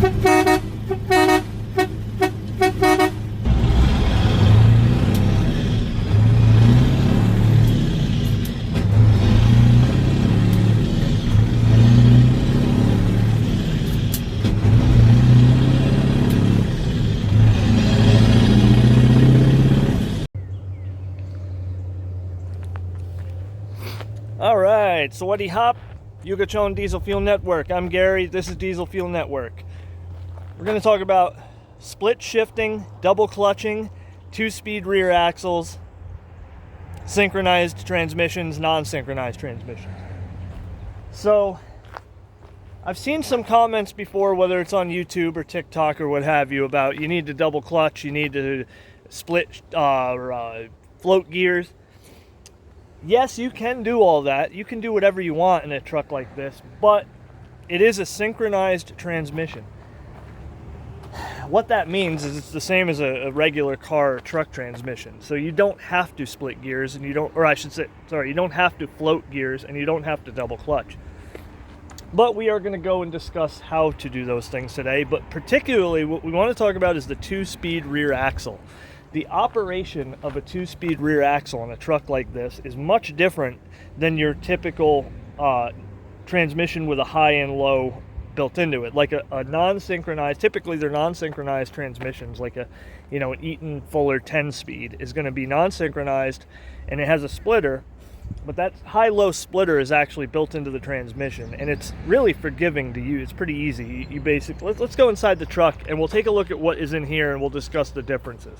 Alright, Sawadi Hop, Yugachon Diesel Fuel Network. I'm Gary, this is Diesel Fuel Network. We're going to talk about split shifting, double clutching, 2-speed rear axles, synchronized transmissions, non-synchronized transmissions. So, I've seen some comments before, whether it's on YouTube or TikTok or what have you, about you need to double clutch, you need to split float gears. Yes, you can do all that. You can do whatever you want in a truck like this, but it is a synchronized transmission. What that means is it's the same as a regular car or truck transmission. So you don't have to split gears, and you don't have to float gears, and you don't have to double clutch. But we are going to go and discuss how to do those things today. But particularly what we want to talk about is the 2-speed rear axle. The operation of a 2-speed rear axle on a truck like this is much different than your typical transmission with a high and low built into it. Like a non-synchronized, typically they're non-synchronized transmissions, like an Eaton Fuller 10-speed is going to be non-synchronized, and it has a splitter, but that high-low splitter is actually built into the transmission, and it's really forgiving to use. It's pretty easy. You basically, let's go inside the truck, and we'll take a look at what is in here, and we'll discuss the differences.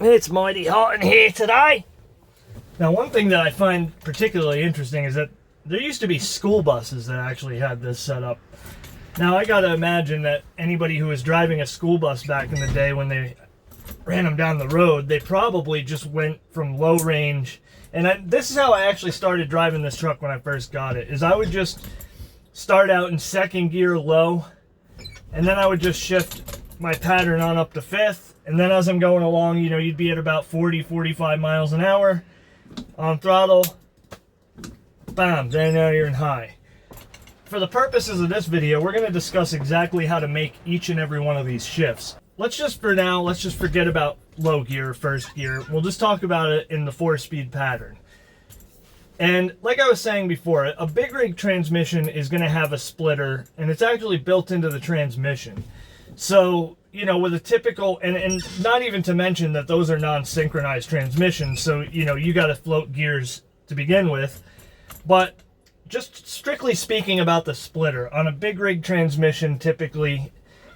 It's mighty hot in here today. Now, one thing that I find particularly interesting is that there used to be school buses that actually had this set up. Now, I gotta imagine that anybody who was driving a school bus back in the day when they ran them down the road, they probably just went from low range. And this is how I actually started driving this truck when I first got it, is I would just start out in second gear low, and then I would just shift my pattern on up to fifth. And then as I'm going along, you'd be at about 40, 45 miles an hour on throttle. Bam, then now you're in high. For the purposes of this video, we're going to discuss exactly how to make each and every one of these shifts. Let's just forget about low gear, first gear. We'll just talk about it in the 4-speed pattern. And like I was saying before, a big rig transmission is going to have a splitter, and it's actually built into the transmission. So, with a typical, and not even to mention that those are non-synchronized transmissions, so, you got to float gears to begin with. But just strictly speaking about the splitter, on a big rig transmission typically,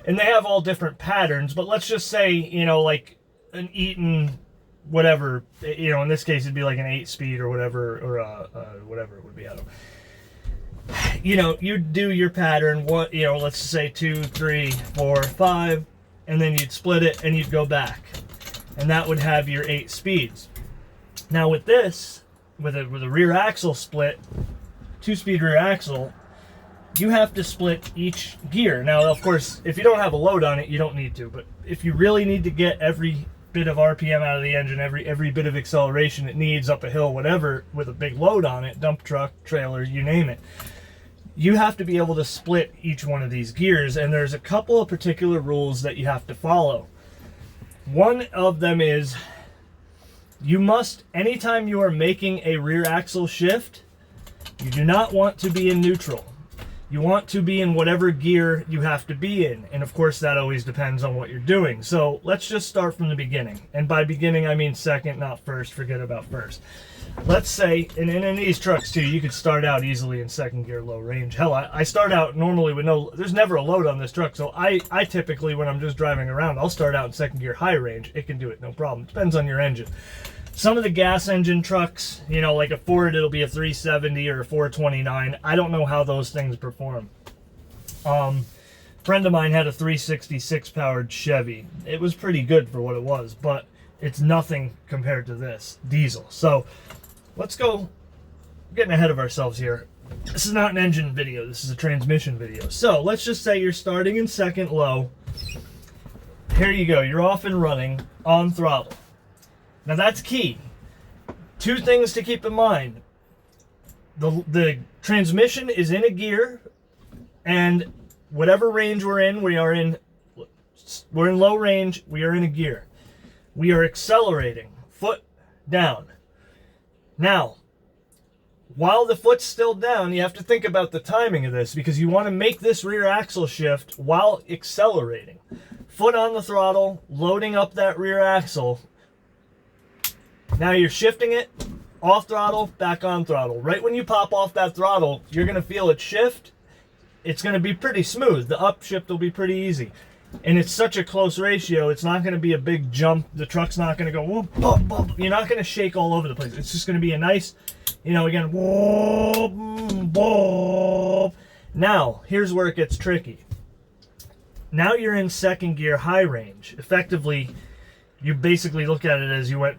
and they have all different patterns, but let's just say, like an Eaton, whatever, in this case it'd be like an 8-speed or whatever, or whatever it would be, I don't know. You'd do your pattern, let's say 2, 3, 4, 5, and then you'd split it and you'd go back. And that would have your 8 speeds. Now with this, with a rear axle split, 2-speed rear axle, you have to split each gear. Now, of course, if you don't have a load on it, you don't need to. But if you really need to get every bit of RPM out of the engine, every bit of acceleration it needs up a hill, whatever, with a big load on it, dump truck, trailer, you name it, you have to be able to split each one of these gears. And there's a couple of particular rules that you have to follow. One of them is you must, anytime you are making a rear axle shift, you do not want to be in neutral. You want to be in whatever gear you have to be in. And of course, that always depends on what you're doing. So let's just start from the beginning. And by beginning, I mean second, not first. Forget about first. Let's say, and in these trucks too, you could start out easily in second gear, low range. Hell, I start out normally with there's never a load on this truck. So I typically, when I'm just driving around, I'll start out in second gear, high range. It can do it, no problem. Depends on your engine. Some of the gas engine trucks, like a Ford, it'll be a 370 or a 429. I don't know how those things perform. A friend of mine had a 366 powered Chevy. It was pretty good for what it was, but it's nothing compared to this diesel. So let's go, getting ahead of ourselves here. This is not an engine video, this is a transmission video. So let's just say you're starting in second low. Here you go, you're off and running on throttle. Now that's key. Two things to keep in mind. The transmission is in a gear, and whatever range we're in low range, we are in a gear. We are accelerating, foot down. Now, while the foot's still down, you have to think about the timing of this, because you want to make this rear axle shift while accelerating. Foot on the throttle, loading up that rear axle. Now you're shifting it, off throttle, back on throttle. Right when you pop off that throttle, you're going to feel it shift. It's going to be pretty smooth. The upshift will be pretty easy. And it's such a close ratio, it's not going to be a big jump. The truck's not going to go whoop, bump, bump. You're not going to shake all over the place. It's just going to be a nice, again, whoop, whoop. Now, here's where it gets tricky. Now you're in second gear high range. Effectively, you basically look at it as you went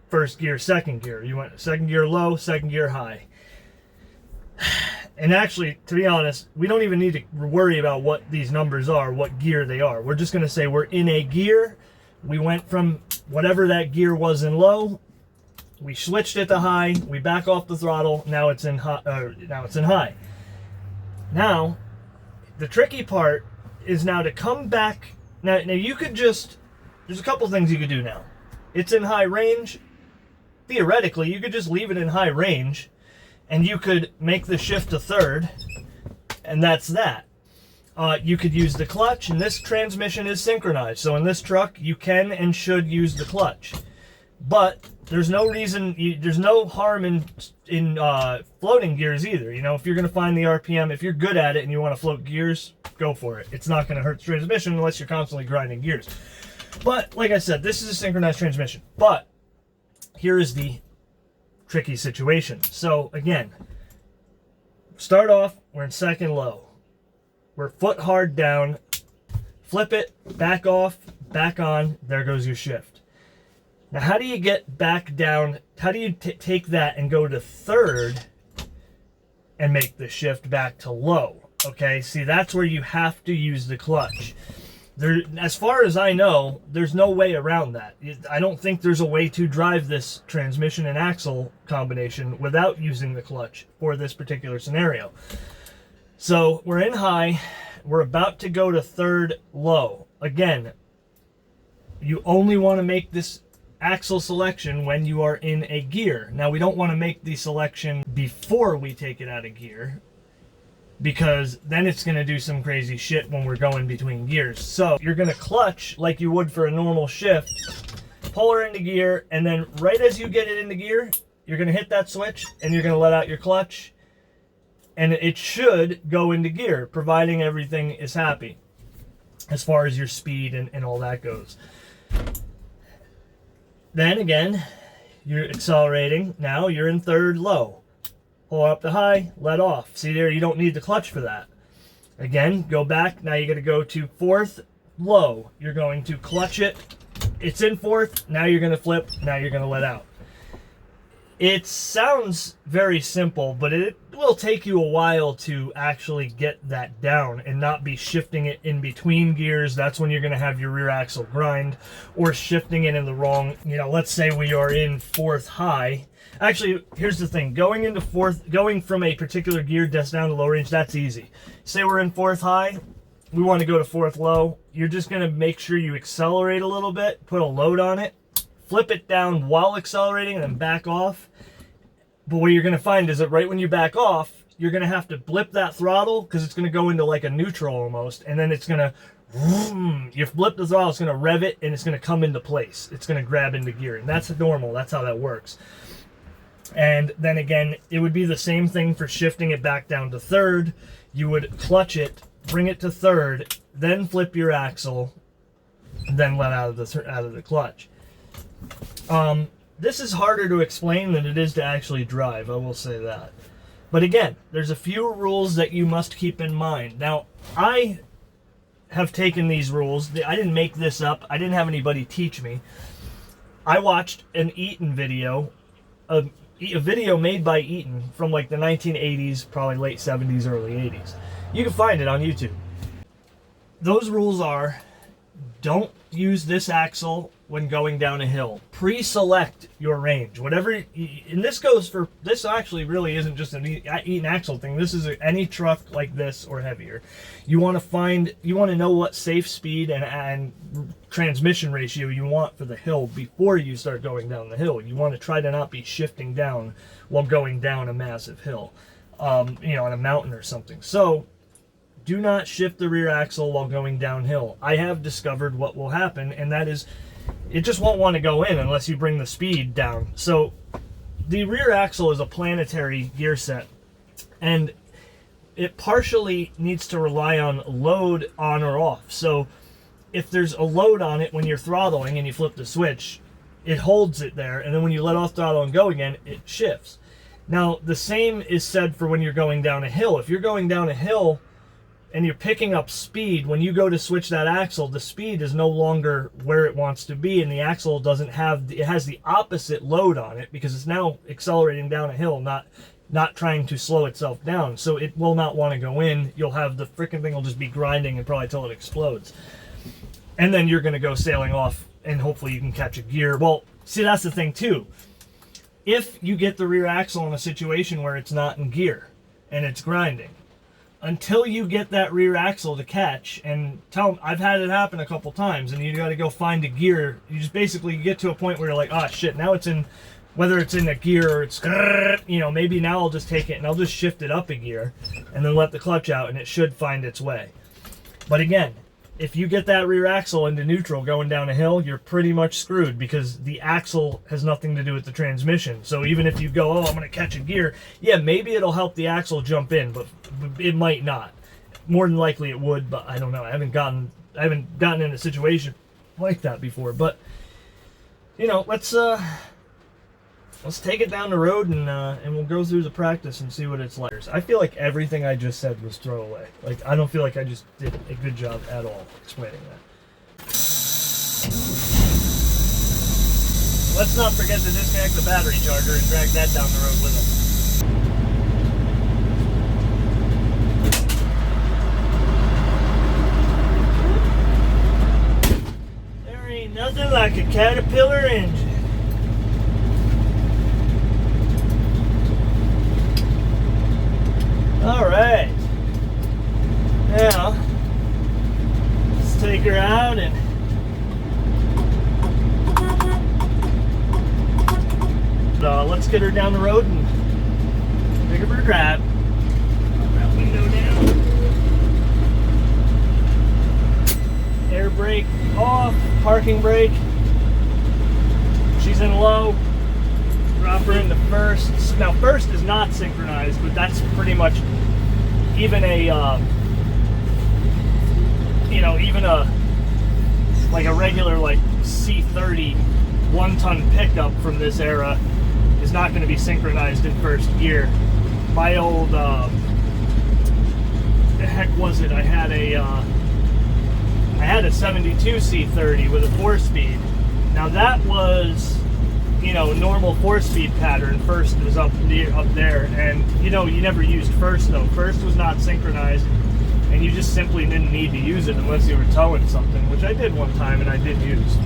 first gear, second gear. You went second gear low, second gear high. And actually, to be honest, we don't even need to worry about what these numbers are, what gear they are. We're just going to say we're in a gear. We went from whatever that gear was in low. We switched it to high. We back off the throttle. Now it's in high. Now, the tricky part is now to come back. Now you could just, there's a couple things you could do now. It's in high range. Theoretically, you could just leave it in high range, and you could make the shift to third, and that's that. You could use the clutch, and this transmission is synchronized. So in this truck, you can and should use the clutch. But there's no reason, there's no harm in floating gears either. If you're going to find the RPM, if you're good at it and you want to float gears, go for it. It's not going to hurt the transmission unless you're constantly grinding gears. But like I said, this is a synchronized transmission. But here is the tricky situation. So again, start off, we're in second low. We're foot hard down. Flip it, back off, back on. There goes your shift. Now, how do you get back down? How do you take that and go to third and make the shift back to low? Okay, see, that's where you have to use the clutch. As far as I know, there's no way around that. I don't think there's a way to drive this transmission and axle combination without using the clutch for this particular scenario. So we're in high. We're about to go to third low. Again, you only want to make this axle selection when you are in a gear. Now, we don't want to make the selection before we take it out of gear, because then it's going to do some crazy shit when we're going between gears. So you're going to clutch like you would for a normal shift, pull her into gear, and then right as you get it into gear, you're going to hit that switch and you're going to let out your clutch, and it should go into gear, providing everything is happy as far as your speed and all that goes. Then again, you're accelerating. Now you're in third low. Pull up to high, let off. See there, you don't need the clutch for that. Again, go back. Now you're going to go to fourth low. You're going to clutch it. It's in fourth. Now you're going to flip. Now you're going to let out. It sounds very simple, but it will take you a while to actually get that down and not be shifting it in between gears. That's when you're going to have your rear axle grind, or shifting it in the wrong, let's say we are in fourth high. Actually, here's the thing. Going from a particular gear down to low range, that's easy. Say we're in fourth high, we want to go to fourth low. You're just going to make sure you accelerate a little bit, put a load on it, flip it down while accelerating, and then back off. But what you're going to find is that right when you back off, you're going to have to blip that throttle, because it's going to go into like a neutral almost, and then it's going to, you blip the throttle, it's going to rev it, and it's going to come into place. It's going to grab into gear, and that's normal. That's how that works. And then again, it would be the same thing for shifting it back down to third. You would clutch it, bring it to third, then flip your axle, then let out of the clutch. This is harder to explain than it is to actually drive, I will say that. But again, there's a few rules that you must keep in mind. Now, I have taken these rules. I didn't make this up. I didn't have anybody teach me. I watched an Eaton video, a video made by Eaton from like the 1980s, probably late 70s, early 80s. You can find it on YouTube. Those rules are: don't use this axle when going down a hill. Pre-select your range, whatever, and this goes for, this actually really isn't just an Eaton axle thing. This is any truck like this or heavier. You want to know what safe speed and transmission ratio you want for the hill before you start going down the hill. You want to try to not be shifting down while going down a massive hill, on a mountain or something. So do not shift the rear axle while going downhill. I have discovered what will happen, and that is, it just won't want to go in unless you bring the speed down. So the rear axle is a planetary gear set, and it partially needs to rely on load on or off. So if there's a load on it when you're throttling and you flip the switch, it holds it there, and then when you let off throttle and go again, it shifts. Now the same is said for when you're going down a hill. If you're going down a hill and you're picking up speed, when you go to switch that axle, the speed is no longer where it wants to be, and the axle doesn't have, it has the opposite load on it because it's now accelerating down a hill, not trying to slow itself down. So it will not want to go in. You'll have the freaking thing will just be grinding and probably till it explodes. And then you're going to go sailing off, and hopefully you can catch a gear. Well, see, that's the thing too. If you get the rear axle in a situation where it's not in gear and it's grinding, until you get that rear axle to catch, and I've had it happen a couple times, and you got to go find a gear. You just basically get to a point where you're like, oh shit, now it's in, whether it's in a gear or it's, maybe now I'll just take it and I'll just shift it up a gear and then let the clutch out, and it should find its way. But again, if you get that rear axle into neutral going down a hill, you're pretty much screwed because the axle has nothing to do with the transmission. So even if you go, oh, I'm going to catch a gear, yeah, maybe it'll help the axle jump in, but it might not. More than likely it would, but I don't know. I haven't gotten in a situation like that before. But let's take it down the road and we'll go through the practice and see what it's like. I feel like everything I just said was throwaway. Like, I don't feel like I just did a good job at all explaining that. Let's not forget to disconnect the battery charger and drag that down the road with us. There ain't nothing like a Caterpillar engine. All right, now let's take her out and let's get her down the road and pick up her drive. That window down. Air brake off, parking brake. She's in low. Drop her into first. Now first is not synchronized, but that's pretty much even a like a regular like C30 1-ton pickup from this era is not going to be synchronized in first gear. My old the heck was it? I had a 72 C30 with a 4-speed. Now that was normal 4-speed pattern. First was up there, and you never used first though. First was not synchronized, and you just simply didn't need to use it unless you were towing something, which I did one time and I did use.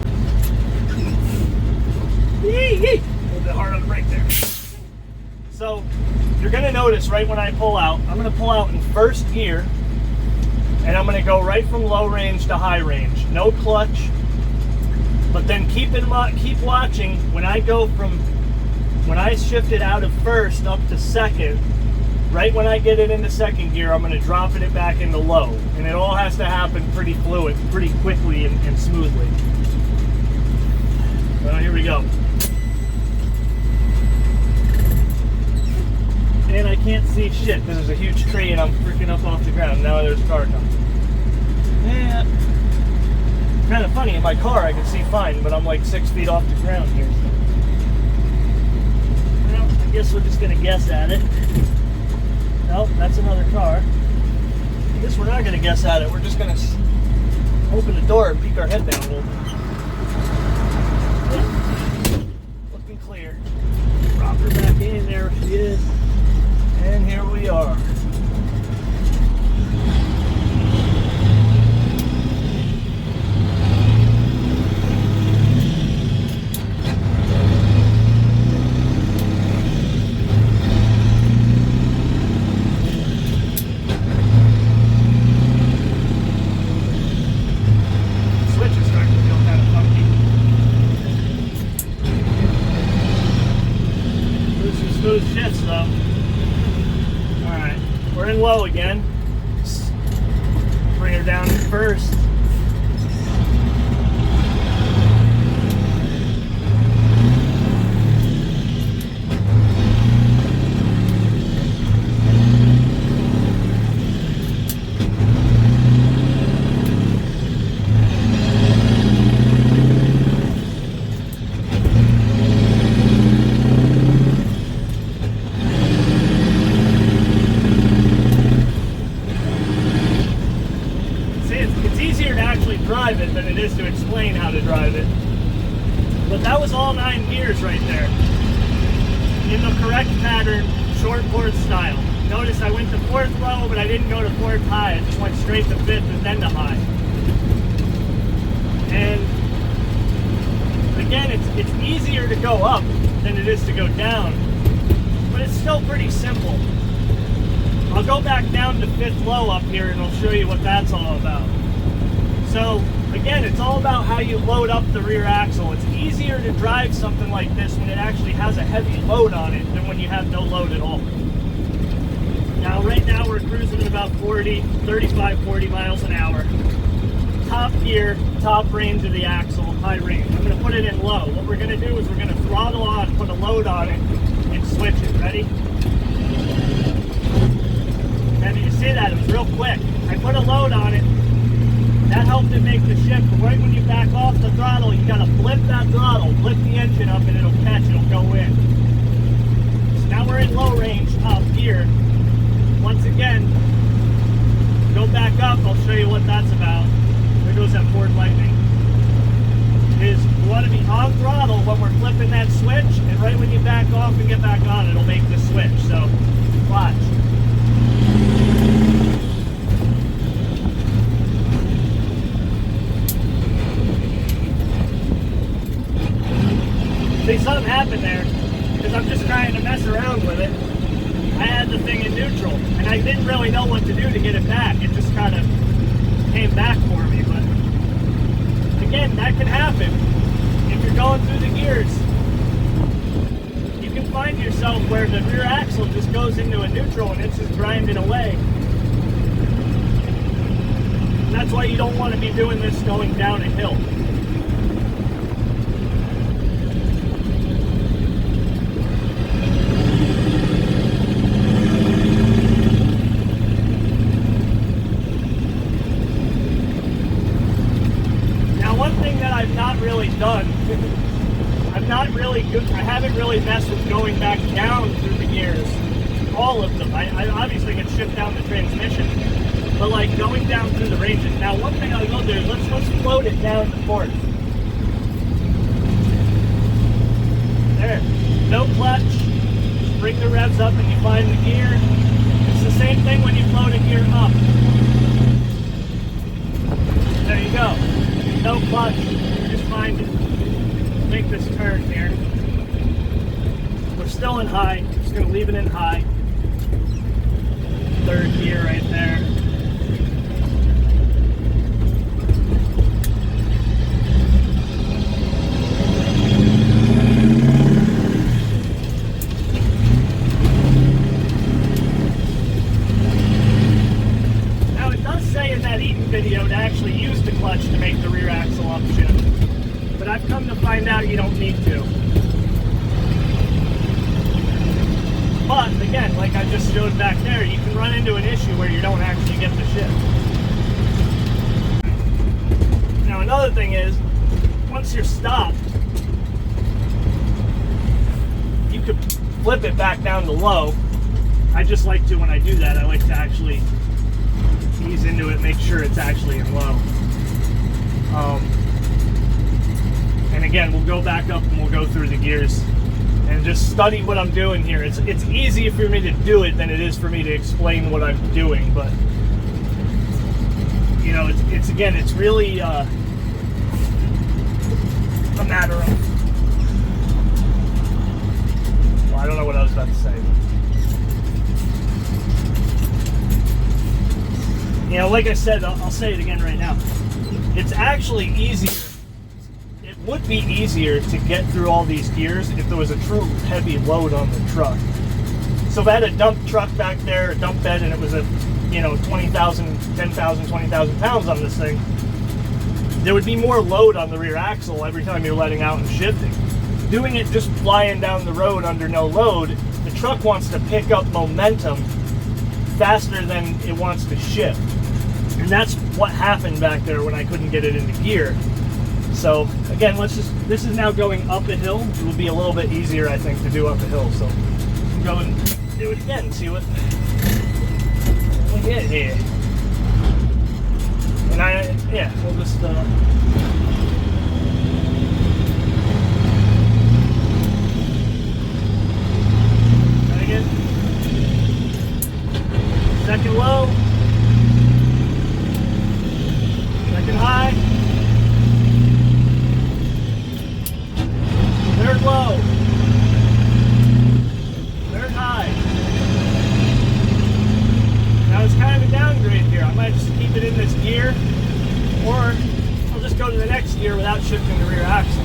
A little bit hard on the brake there. So you're gonna notice right when I pull out, I'm gonna pull out in first gear, and I'm gonna go right from low range to high range. No clutch. But then keep watching when I shift it out of first up to second. Right when I get it into second gear, I'm going to drop it back into low, and it all has to happen pretty fluid, pretty quickly and smoothly. Well, here we go. And I can't see shit because there's a huge tree and I'm freaking up off the ground. Now there's a car coming. Yeah. Kind of funny, in my car I can see fine, but I'm like 6 feet off the ground here. Well, I guess we're just going to guess at it. Nope, that's another car. I guess we're not going to guess at it. We're just going to open the door and peek our head down a little bit. Yep. Looking clear. Drop her back in, there she is. And here we are. we're in low again. Just bring her down in first. Drive it than it is to explain how to drive it. But that was all 9 gears right there. In the correct pattern, short fourth style. Notice I went to 4th low, but I didn't go to 4th high. I just went straight to 5th and then to high. And again, it's easier to go up than it is to go down, but it's still pretty simple. I'll go back down to 5th low up here and I'll show you what that's all about. So again, it's all about how you load up the rear axle. It's easier to drive something like this when it actually has a heavy load on it than when you have no load at all. Now, right now we're cruising at about 35, 40 miles an hour. Top gear, top range of the axle, high range. I'm going to put it in low. What we're going to do is we're going to throttle on, put a load on it, and switch it. Ready? Now, did you see that? It was real quick. I put a load on it. That helped it make the shift, but right when you back off the throttle, you gotta flip that throttle, flip the engine up, and it'll catch, it'll go in. So now we're in low range, top gear. Once again, go back up, I'll show you what that's about. There goes that Ford Lightning. Is we wanna be on throttle when we're flipping that switch, and right when you back off and get back on, it'll make the switch. So, watch. See, something happened there, because I'm just trying to mess around with it. I had the thing in neutral, and I didn't really know what to do to get it back. It just kind of came back for me, but again, that can happen. If you're going through the gears, you can find yourself where the rear axle just goes into a neutral and it's just grinding away. And that's why you don't want to be doing this going down a hill. Done. I'm not really good. I haven't really messed with going back down through the gears, all of them. I obviously can shift down the transmission, but like going down through the ranges. Now, one thing I will do is let's float it down to 4th. There, no clutch. Just bring the revs up and you find the gear. It's the same thing when you float a gear up. There you go. No clutch. Find it. Make this turn here. We're still in high. Just going to leave it in high. 3rd gear right there. Now it does say in that Eaton video to actually use the clutch to make the rear axle upshift. But I've come to find out you don't need to. But again, like I just showed back there, you can run into an issue where you don't actually get the shift. Now another thing is, once you're stopped, you could flip it back down to low. I just like to, when I do that, I like to actually ease into it, make sure it's actually in low. And again, we'll go back up and we'll go through the gears and just study what I'm doing here. It's easier for me to do it than it is for me to explain what I'm doing, but you know, it's again, it's really a matter of, well, I don't know what I was about to say. You know, like I said, I'll say it again right now. It's actually easier. It would be easier to get through all these gears if there was a true heavy load on the truck. So if I had a dump truck back there, a dump bed, and it was a, 20,000, 10,000, 20,000 pounds on this thing, there would be more load on the rear axle every time you're letting out and shifting. Doing it just flying down the road under no load, the truck wants to pick up momentum faster than it wants to shift. And that's what happened back there when I couldn't get it into gear. So again, this is now going up a hill. It will be a little bit easier, I think, to do up a hill. So go and do it again, see what we get here. And we'll just try again. Second low. Second high. Third low. Third high. Now it's kind of a downgrade here. I might just keep it in this gear, or I'll just go to the next gear without shifting the rear axle,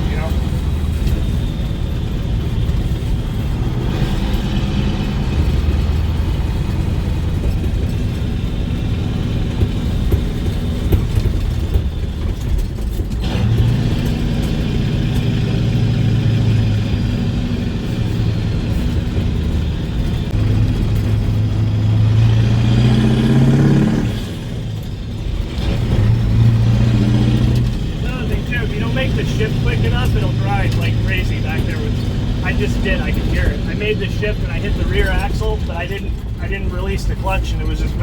the shift and I hit the rear axle, but I didn't release the clutch, and it was just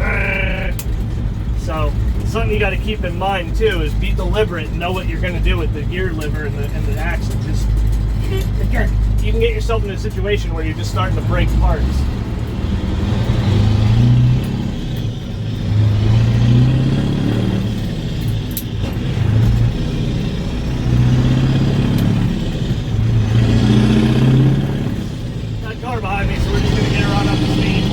so something you got to keep in mind too is be deliberate and know what you're going to do with the gear lever and the axle. Just again, you can get yourself in a situation where you're just starting to break parts. Behind me, so we're just going to get her on up to speed.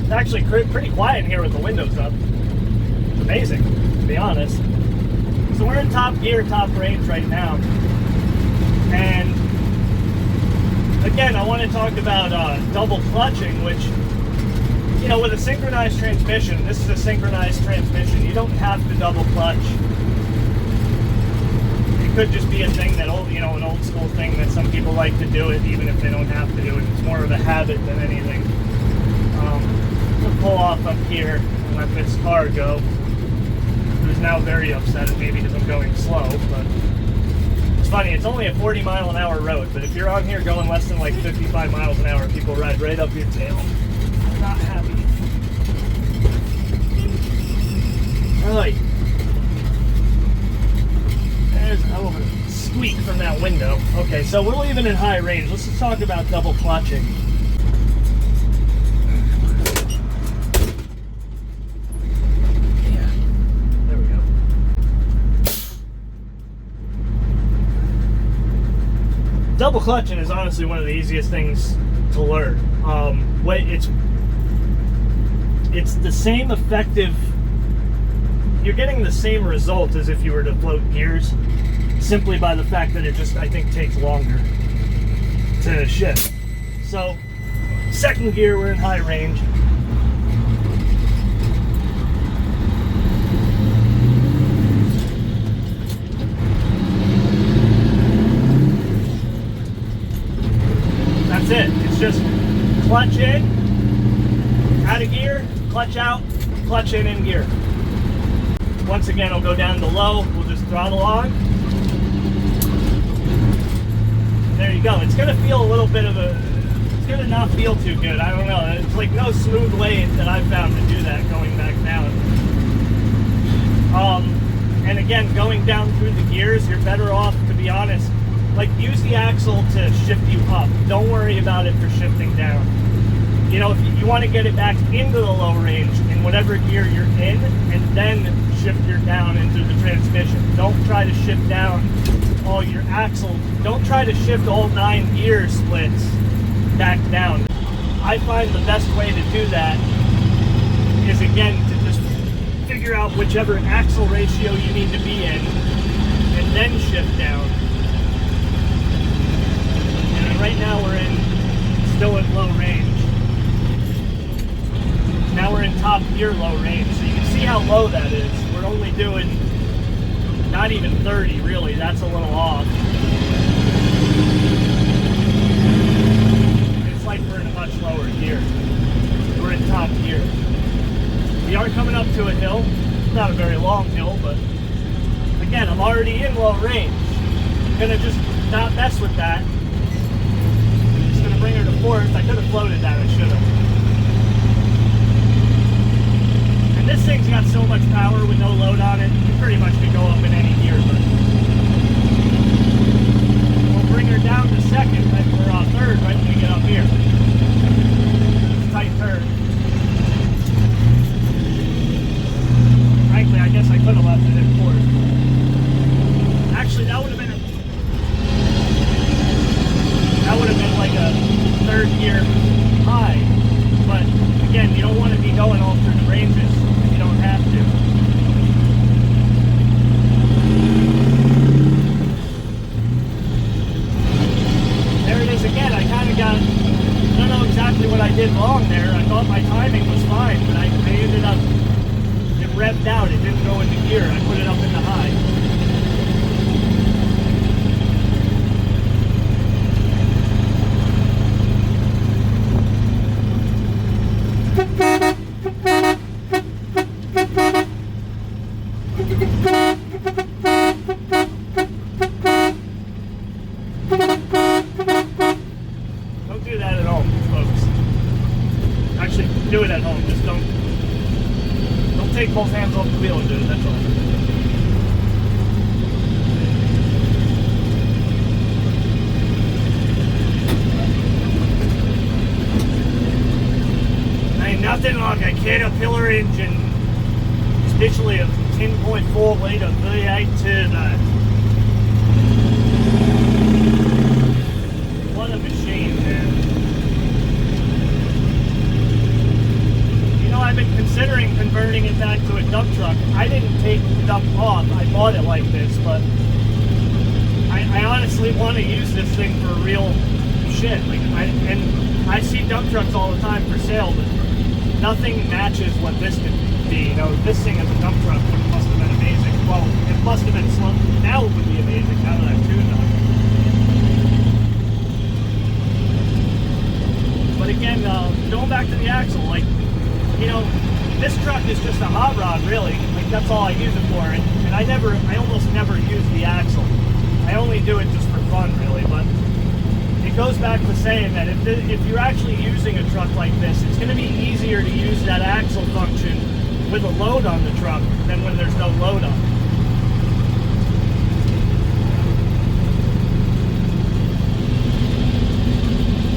It's actually pretty quiet in here with the windows up. It's amazing, to be honest. So we're in top gear, top range right now. And again, I want to talk about double clutching, which, with a synchronized transmission, this is a synchronized transmission. You don't have to double clutch. It could just be a thing that an old school thing that some people like to do it, even if they don't have to do it. It's more of a habit than anything. We'll pull off up here and let this car go. Who's now very upset at me because I'm going slow, but it's funny. It's only a 40-mile-an-hour road, but if you're on here going less than like 55 miles an hour, people ride right up your tail. Not happy. Alright. There's a little bit of squeak from that window. Okay, so we're leaving in high range. Let's just talk about double clutching. Yeah. There we go. Double clutching is honestly one of the easiest things to learn. It's the same effective, you're getting the same result as if you were to float gears, simply by the fact that it just, I think, takes longer to shift. So, second gear, we're in high range. That's it. It's just clutch in, out of gear, clutch out, clutch in gear. Once again, I'll go down to low. We'll just throttle on. There you go. It's going to feel a little bit of it's going to not feel too good. I don't know. It's like no smooth way that I've found to do that going back down. And again, going down through the gears, you're better off, to be honest, like use the axle to shift you up. Don't worry about it for shifting down. If you want to get it back into the low range in whatever gear you're in, and then shift your down into the transmission. Don't try to shift down all your axle. Don't try to shift all 9 gear splits back down. I find the best way to do that is again to just figure out whichever axle ratio you need to be in and then shift down. And right now we're still at low range. Now we're in top gear low range, so you can see how low that is. We're only doing not even 30 really, that's a little off. It's like we're in a much lower gear. We're in top gear. We are coming up to a hill, not a very long hill, but again, I'm already in low range. I'm gonna just not mess with that. I'm just gonna bring her to fourth. I could have floated that, I should have. And this thing's got so much power with no load on it, you pretty much could go up in any gear, but we'll bring her down to second, right, we're on third right when we get up here. Tight turn. Frankly, I guess I could have left it in fourth. Actually, that would have been like a third gear high. But again, you don't want to be going all through the ranges if you don't have to. There it is again. I kind of got, I don't know exactly what I did wrong there. I thought my timing was fine, but I ended up, it revved out. It didn't go into gear. I put it up in the high. Don't do that at home, folks. Actually, do it at home. Just don't take both hands off the wheel and do it. That's all. Ain't nothing like a Caterpillar engine, especially a 10.4 litre V8 turbo. What a machine, man. You know, I've been considering converting it back to a dump truck. I didn't take the dump off. I bought it like this, but I honestly want to use this thing for real shit. Like, I see dump trucks all the time for sale, but nothing matches what this could be. You know, this thing as a dump truck must have been amazing. Well, it must have been slow. Now it would be amazing now that I've tuned on it. But again, going back to the axle, like, you know, this truck is just a hot rod, really. Like, that's all I use it for. And I almost never use the axle. I only do it just for fun, really. But it goes back to saying that if you're actually using a truck like this, it's going to be easier to use that axle function with a load on the truck than when there's no load on it.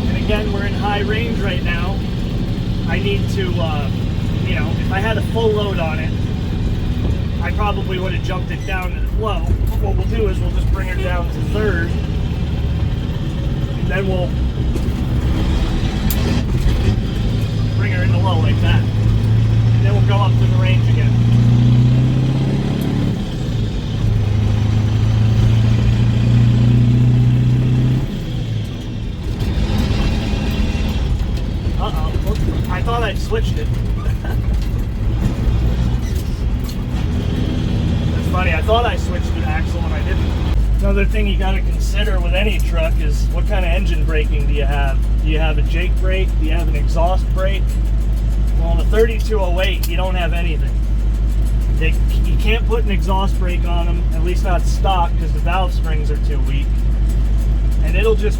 And again, we're in high range right now. I need to, you know, if I had a full load on it, I probably would have jumped it down to low. But what we'll do is we'll just bring her down to third. Then we'll bring her into low like that. And then we'll go up to the range again. Uh-oh. I thought I'd switched it. That's funny. I thought I switched the axle and I didn't. Another thing you got to consider with any truck is what kind of engine braking do you have? Do you have a Jake brake? Do you have an exhaust brake? Well, on the 3208, you don't have anything. You can't put an exhaust brake on them, at least not stock, because the valve springs are too weak. And it'll just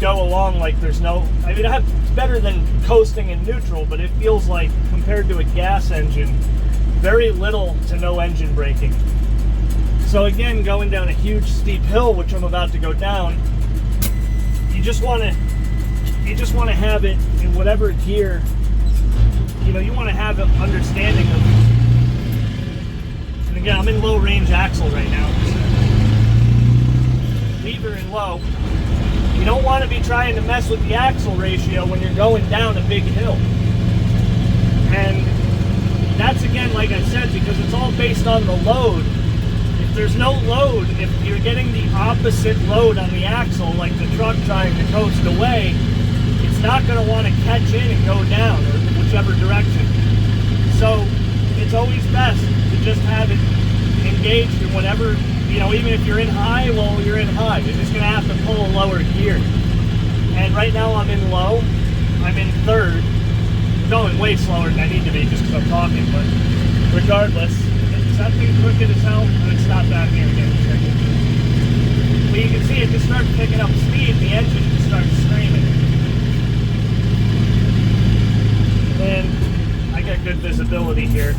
go along like there's no. I mean, it's better than coasting in neutral, but it feels like compared to a gas engine, very little to no engine braking. So again, going down a huge steep hill, which I'm about to go down, you just want to have it in whatever gear. You know, you want to have an understanding of. And again, I'm in low range axle right now. Leave her in low. You don't want to be trying to mess with the axle ratio when you're going down a big hill. And that's again, like I said, because it's all based on the load. If there's no load, if you're getting the opposite load on the axle, like the truck trying to coast away, it's not going to want to catch in and go down, or whichever direction. So it's always best to just have it engaged in whatever, you know, even if you're in high, well, you're in high. You're just going to have to pull a lower gear. And right now I'm in low. I'm in third. Going way slower than I need to be just because I'm talking, but regardless, is that thing crooked as hell? I'm going to stop back here again. But you can see it just starts picking up speed, the engine just starts screaming. And I got good visibility here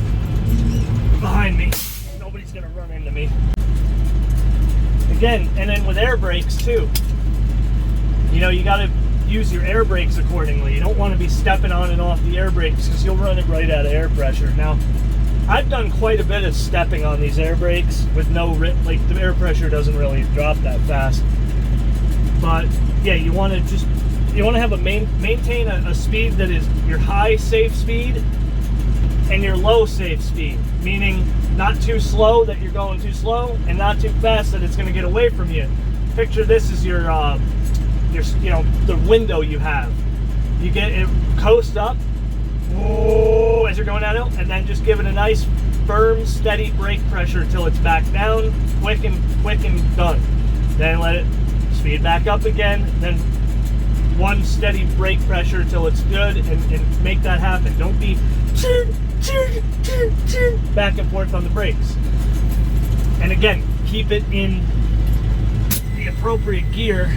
behind me. Nobody's going to run into me. Again, and then with air brakes too. You know, you got to use your air brakes accordingly. You don't want to be stepping on and off the air brakes because you'll run it right out of air pressure. Now, I've done quite a bit of stepping on these air brakes with no, like the air pressure doesn't really drop that fast. But yeah, you want to have maintain a speed that is your high safe speed and your low safe speed, meaning not too slow that you're going too slow and not too fast that it's going to get away from you. Picture this as your you know, the window you have. You get it, coast up, whoa, as you're going downhill, and then just give it a nice, firm, steady brake pressure till it's back down, quick and done. Then let it speed back up again, then one steady brake pressure till it's good, and make that happen. Don't be back and forth on the brakes. And again, keep it in the appropriate gear,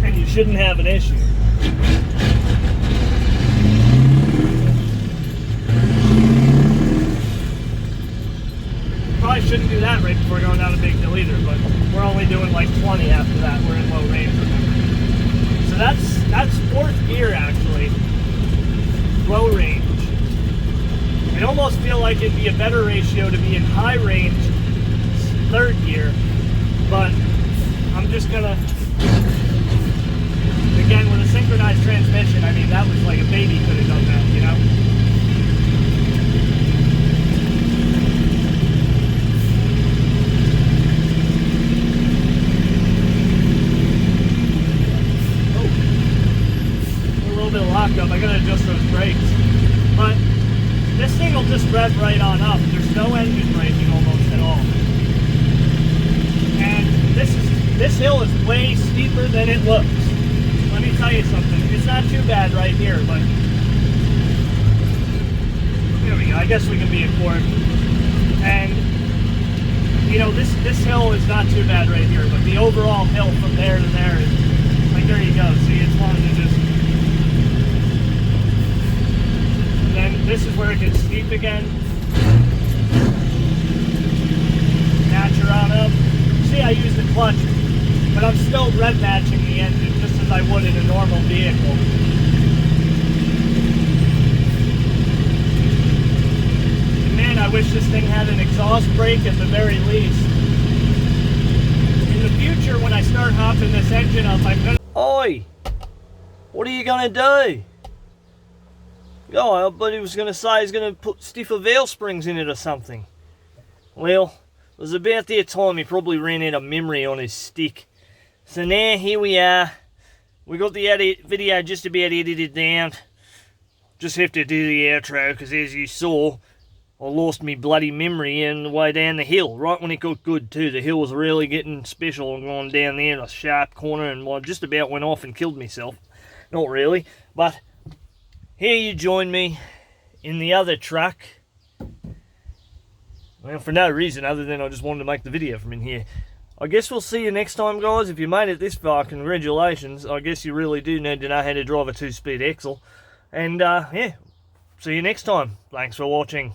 and you shouldn't have an issue. Probably shouldn't do that right before going down a big hill either, but we're only doing like 20 after that. We're in low range, remember. So that's fourth gear actually, low range. I almost feel like it'd be a better ratio to be in high range third gear, but I'm just gonna, again, with a synchronized transmission, I mean, that was like a baby could have done that, you know? Oh, a little bit of lockup. I gotta adjust those brakes. But this thing will just rev right on up. There's no engine braking almost at all. And this hill is way steeper than it looks. Let me tell you something, it's not too bad right here, but here we go. I guess we can be in fourth. And you know, this hill is not too bad right here, but the overall hill from there to there is like, there you go. See, it's wanting to just, and then this is where it gets steep again. Match her on up. See, I use the clutch, but I'm still rev matching the engine just as I would in a normal vehicle. And man, I wish this thing had an exhaust brake at the very least. In the future, when I start hopping this engine up, I'm gonna... Oi! What are you gonna do? Oh, but he was gonna say he's gonna put stiffer valve springs in it or something. Well, it was about that time he probably ran out of memory on his stick. So now here we are. We got the video just about edited down. Just have to do the outro because as you saw, I lost me bloody memory on the way down the hill. Right when it got good too. The hill was really getting special and going down there in a sharp corner, and I just about went off and killed myself. Not really, but here you join me in the other truck. Well, for no reason other than I just wanted to make the video from in here. I guess we'll see you next time, guys. If you made it this far, congratulations. I guess you really do need to know how to drive a 2-speed axle. And, yeah, see you next time. Thanks for watching.